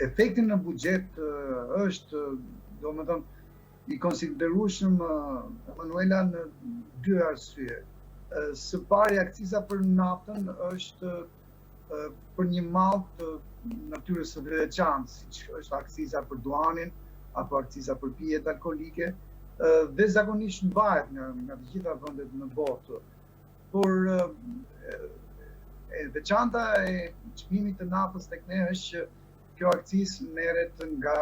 efekti në buxhet është, domethënë, i konsiderueshëm, Emanuela, në dy arsye. Së pari, akciza për naftën është për një mall të natyrës së veçantë, siç është akciza për duanin apo akciza për pijet alkolike, dhe zakonisht mbahet nga të gjitha vendet në botë. Por e veçanta e çmimit të naftës tek ne është që kjo akcizë merret nga,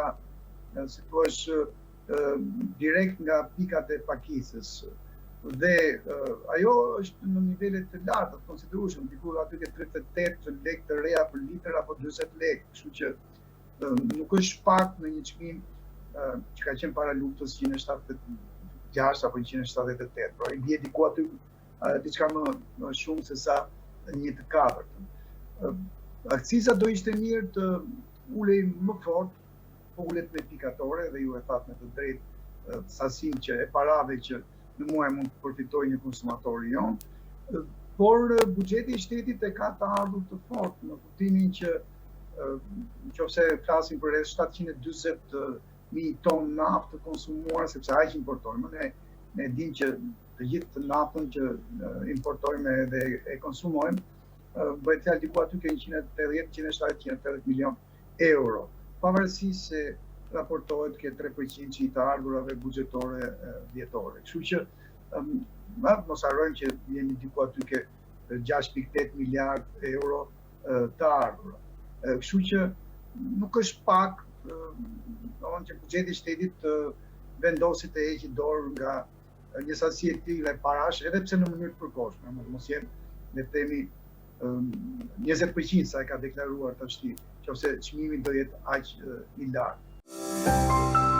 si thua, direkt nga pikat e pakicës. Dhe ajo është në nivele të larta, të konsiderueshme, diku aty ke 38 lekë të reja për litër apo 40 lekë, kështu që nuk është pak në një çmim që ka qenë para luftës 176 apo 178, por i bie diku aty diçka më shumë se sa 1/4. Akciza do ishte mirë të ulej më fort, po ulet me pikatore dhe ju e thatë me të drejtë sasinë që e parave që në muaj mund të përfitojë një konsumatori jon, por buxheti i shtetit e ka të ardhur të fortë në kuptimin që nëse flasim për rreth 740.000 ton naftë të konsumuar, sepse aq importojmë, ne dimë që të gjithë naftën që importojmë dhe e konsumojmë, bëhet fjalë diku aty ke 180 milion euro, pavarësisht se raportohet ke 3% që i të ardhurave buxhetore vjetore. Kështu që mos harrojmë që jemi diku aty ke 6.8 miliard euro të ardhura. Kështu që nuk është pak, domethënë që buxheti i shtetit vendosi të heqë dorë nga një sasi e tillë parash, edhe pse në mënyrë të përkohshme, mos jem, le të themi, 20% sa e ka deklaruar tash, nëse çmimi do jetë aq i lartë.